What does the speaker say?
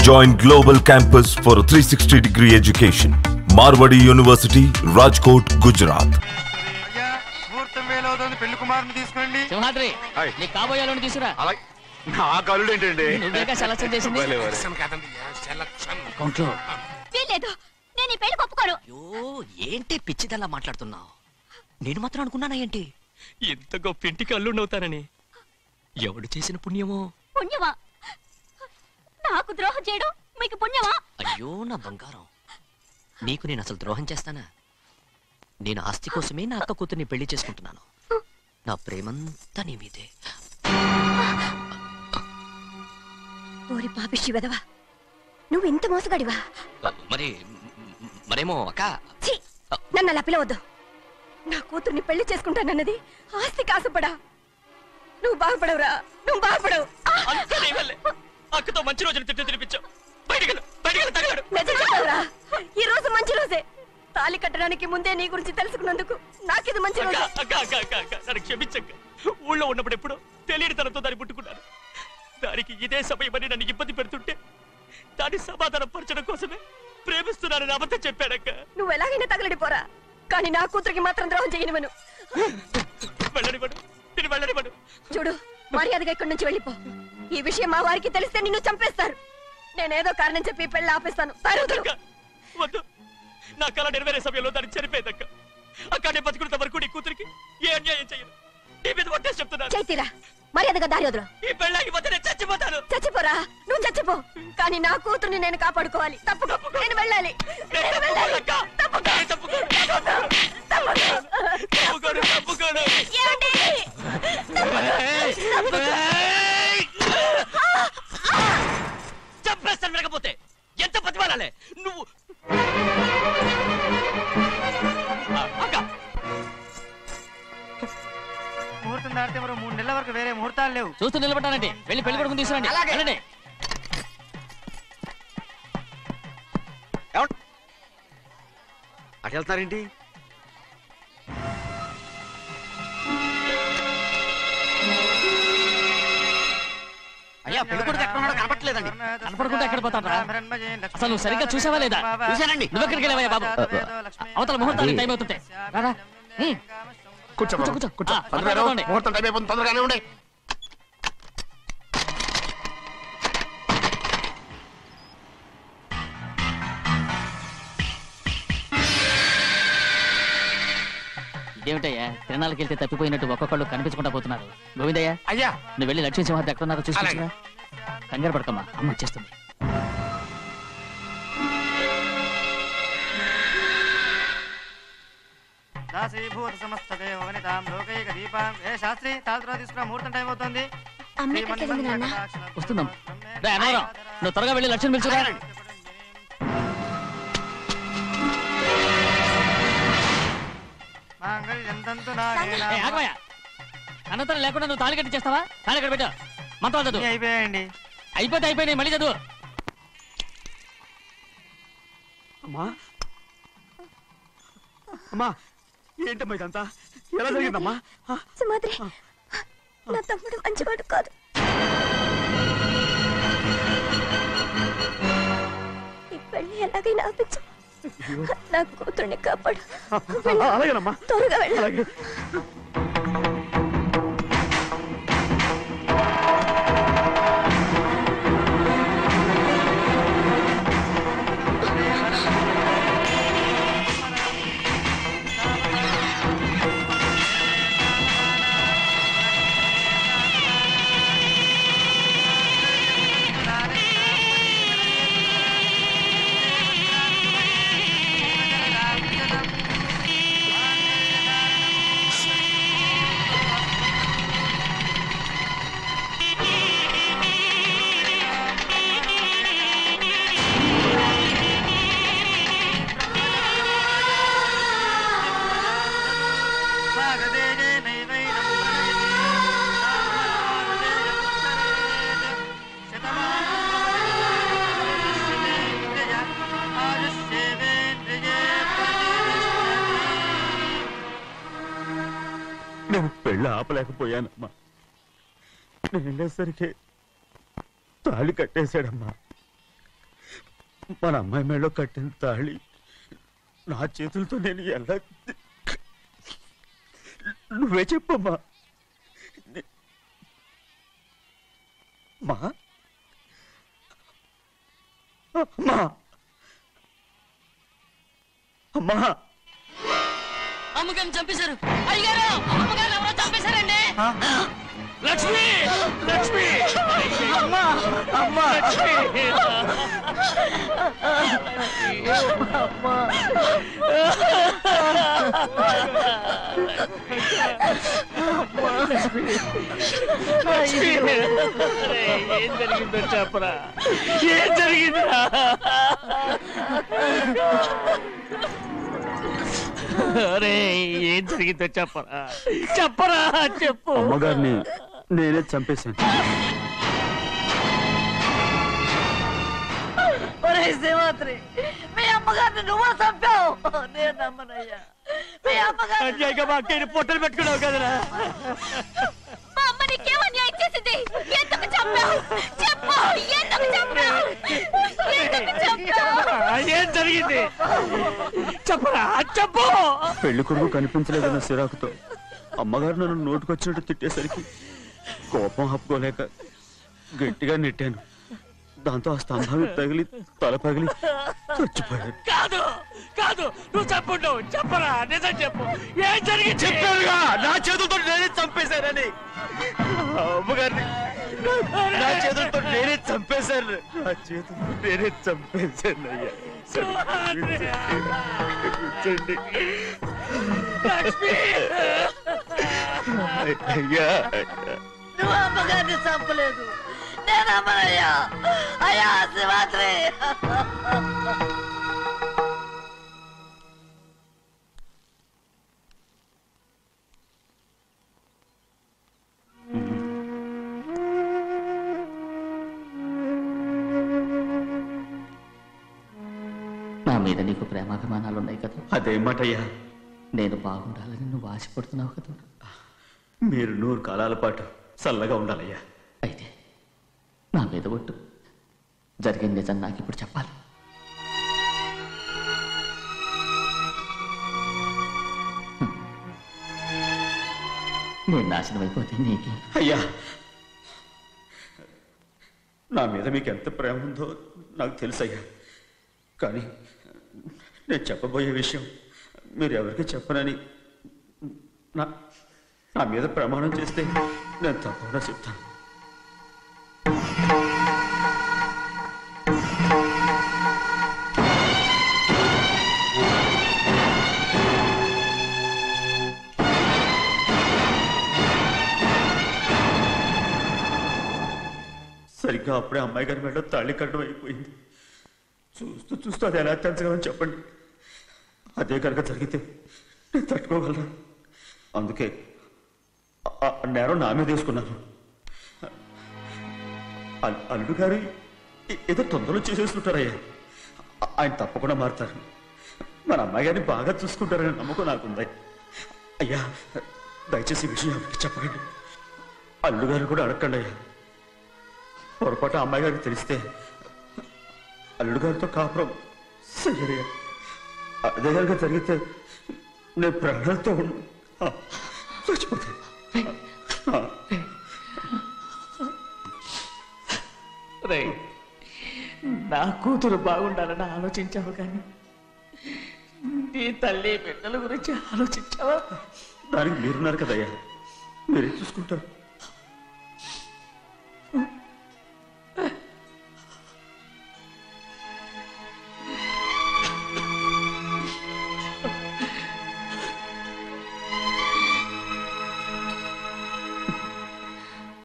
Join Global Campus for a 360-degree education. Marwadi University, Rajkot, Gujarat. Simhadri నీ కాబోయేలోని తీసుకురా. నా కళ్ళు ఏంటండి? నువ్వేగా సెలక్షన్ చేసింది. నేను ఈ పెళ్లి ఒప్పుకోను. అయ్యో ఏంటి పిచ్చిదల్లా మాట్లాడుతున్నావు? నేను మాత్రం అనుకున్నానా ఏంటి ఇంత గొప్ప ఇంటికి అల్లుండవుతానని? ఎవడు చేసిన పుణ్యమో? పుణ్యమా? నాకు ద్రోహం చేయడం మీకు పుణ్యమా? అయ్యో నా బంగారం, నీకు నేను అసలు ద్రోహం చేస్తానా? నేను ఆస్తి కోసమే నా అక్క కూతుర్ని పెళ్లి చేసుకుంటున్నాను. నా ప్రేమంతా నీ మీదే. ఓరి పాపిష్టి వెదవా, నువ్వు ఇంత మోసగాడివా? మరేమో అక్క. నన్ను అలా పిలవద్దు. నా కూతుర్ని పెళ్లి చేసుకుంటానన్నది ఆస్తికి ఆశపడా. నువ్వు బాగుపడవురా, నువ్వు బాగుపడవు. అక్కతో మంచి రోజులు తినిపించావు. ఈ రోజు మంచి రోజే. తాళి కట్టడానికి ముందే నీ గురించి తెలుసుకున్నందుకు నాకిది మంచి రోజు. నన్ను క్షమించక్క. ఊళ్ళో ఉన్నప్పుడు ఎప్పుడో తెలియని తనతో దాన్ని పుట్టుకున్నాను. దానికి ఇదే సమయమని నన్ను ఇబ్బంది పెడుతుంటే దాన్ని సమాధానం పరచడం కోసమే ప్రేమిస్తున్నానని అబద్ధం చెప్పాడక్క. నువ్వు ఎలాగైనా తగలడిపోరా, కానీ నా కూతురికి మాత్రం ద్రోహం చేయనివను. వెళ్ళనివ్వడు. చూడు, మర్యాదగా ఇక్కడి నుంచి వెళ్ళిపో. ఈ విషయం మా వారికి తెలిస్తే నిన్ను చంపేస్తారు. నేనేదో కారణం చెప్పి పెళ్లి ఆపేస్తాను. వద్దు, నా కళ నెరవేరే సమయంలో దాన్ని చనిపోయిందక్క. అక్కడే బతుకున్నంత వరకు నీ కూతురికి ఏ అన్యాయం చేయను. నీ మీద ఒట్టేసి చెప్తున్నాను. చైతీరా, మర్యాదగా దారి వదలు. ఈ పెళ్ళాగిపోతే నేను చచ్చిపోతాను. చచ్చిపోరా, నువ్వు చచ్చిపో, కానీ నా కూతుర్ని నేను కాపాడుకోవాలి. తప్పుకో, నేను వెళ్ళాలి. చంపేస్తాను. లేకపోతే ఎంత బతిమాలాలే నువ్వు? ముహూర్తం దాటితే మరో 3 నెలల వరకు వేరే ముహూర్తాలు లేవు. చూస్తూ నిలబడ్డానండి. వెళ్ళి పెళ్లి కొడుకుని తీసుకురండి. అటు వెళ్తారేంటి? అయ్యా, పెళ్లి కొడుకు ఎక్కడ ఉన్నాడో కనపట్లేదండి. కనపడకుండా ఎక్కడ పోతాడా? అసలు నువ్వు సరిగ్గా చూసావా లేదా? చూశానండి. నువ్వు ఎక్కడికి వెళ్ళావయ్యా బాబు? అవతల ముహూర్తానికి టైం అవుతుంటే రారా. కూర్చో. ముహూర్తం టైం అయిపోతుంది, తొందరగానే ఉండే. ఇదేమిటయ్యా, తిరణాలకు వెళ్తే తప్పిపోయినట్టు ఒక్కొక్కళ్ళు కనిపించకుండా పోతున్నారు. గోవిందయ్య, అయ్యా, నువ్వు వెళ్ళి లక్ష్మీ సింహాద్రి ఎక్కడ ఉన్నారో చూసుకుంటున్నా. కంగారు పడకమ్మా, అమ్మ వచ్చేస్తుంది. శాస్త్రి తాళ తీసుకురా, ముహూర్తం టైం అవుతుంది. వస్తున్నాం. నువ్వు త్వరగా వెళ్ళి లక్ష్మణ్ పిలుచురా. అనంతరం లేకుండా నువ్వు తాళి కట్టి చేస్తావా? తాళి కట్టి పెట్టా. మంత్రాలు చదువు. అయిపోయాయండి. అయిపోయినాయి, మళ్ళీ చదువు. అమ్మా, ఏంటమ్మా ఇదంతా? ఎలా జరిగిందమ్మా? సుమాద్రి, నా తమ్ముడు మంచివాడు కాదు. ఈ పెళ్లి ఎలాగైనా ఆపించు. నా కూతుర్ని కాపాడు. అలాగేనమ్మా, త్వరగా వెళ్ళాలి. నేను పెళ్ళి ఆపలేకపోయానమ్మా. నేను వెళ్ళేసరికి తాళి కట్టేశాడమ్మా. మన అమ్మాయి మేడలో కట్టిన తాళి నా చేతులతో నేను ఎలా నువ్వే చెప్పమ్మా. మా అమ్మా అమ్మా అమ్మగారిని చంపేశారు. అయ్యారు అమ్మగారు ఎవరో చంపేశారండి. లక్ష్మి లక్ష్మి అమ్మా అమ్మా ఏం జరిగిందో చెప్పరా? ఏం జరిగిందిరా? అరే ఏం జరిగిందో చెప్పరా? చెప్పరా చెప్పు. అమ్మగారిని నేనే చంపేశాను. శివాత్రి, మీ అమ్మగారిని నువ్వు చంపావు. నేను నమ్మనయ్యా. మీ అమ్మగారు పొట్టలు పెట్టుకున్నావు కదరా. మా అమ్మ నీకేం అన్యాయం చేసింది? ఎందుకు చంపావు? చెప్పు, ఎందుకు చంపావు? ఎందుకు చంపావు? ఏం జరిగింది చెప్పరా? చెప్పు. పెళ్లి కొడుకు కనిపించలేదన్న సిరాకుతో అమ్మగారు నన్ను నోటుకొచ్చినట్టు తిట్టేసరికి కోపం ఆపుకోలేక గట్టిగా నెట్టాను. దాంతో ఆ స్తంభాన్ని తగిలి తల పగిలి చచ్చిపోయాడు. కాదు కాదు, నువ్వు చెప్పు. చెప్పరా? నిజం చెప్పు. ఏం జరిగింది? చెప్పారుగా, నా చేతులతో నేనే చంపేశానని. అమ్మగారిని నా చేతులతో నేనే చంపేశాను. నా చేతులతో నేనే చంపేశాను అయ్యా. అయ్యా నువ్వు అమ్మగారిని చంపలేదు. నేను అమ్మనయ్యా. అయ్యా శివాత్రి. నా మీద నీకు ప్రేమాభిమానాలు ఉన్నాయి కదా. అదేమాటయ్యా? నేను బాగుండాలని నువ్వు ఆశపడుతున్నావు కదా. మీరు 100 కాలాల పాటు చల్లగా ఉండాలయ్యా. అయితే నా మీద ఒట్టు. జరిగిన నిజం నాకు ఇప్పుడు చెప్పాలి. నేను నాశనం అయిపోతే నీకే. అయ్యా, నా మీద మీకు ఎంత ప్రేమ ఉందో నాకు తెలుసయ్యా. కానీ నేను చెప్పబోయే విషయం మీరు ఎవరికి చెప్పనని నా మీద ప్రమాణం చేస్తే నేను తప్పకుండా చెప్తాను. సరిగ్గా అప్పుడే అమ్మాయి గారి మెడలో తాళి కట్టడం అయిపోయింది. చూస్తూ చూస్తూ అది ఎలా తెంచగలని చెప్పండి. అదే కనుక జరిగితే నేను తట్టుకోగలరా? అందుకే నేరం నా మీద వేసుకున్నాను. అల్లుడు గారు ఏదో తొందరలో చేసేస్తుంటారయ్యా. ఆయన తప్పకుండా మారుతారు. మన అమ్మాయి గారిని బాగా చూసుకుంటారని నమ్మకం నాకుంది. అయ్యా, దయచేసి ఈ విషయం ఎవరికి చెప్పకండి. అల్లుడు గారు కూడా అడగండి అయ్యా. పొరపాటు అమ్మాయి గారికి తెలిస్తే అల్లుడు గారితో కాపురం సయ్యయ్యా. అదే కనుక జరిగితే నేను ప్రాణాలతో చచ్చిపోతాను. రే, నా కూతురు బాగుండాలని ఆలోచించావు కానీ నీ తల్లి బిడ్డల గురించి ఆలోచించావా? దానికి మీరున్నారు కదయ్యా, మీరే చూసుకుంటారు.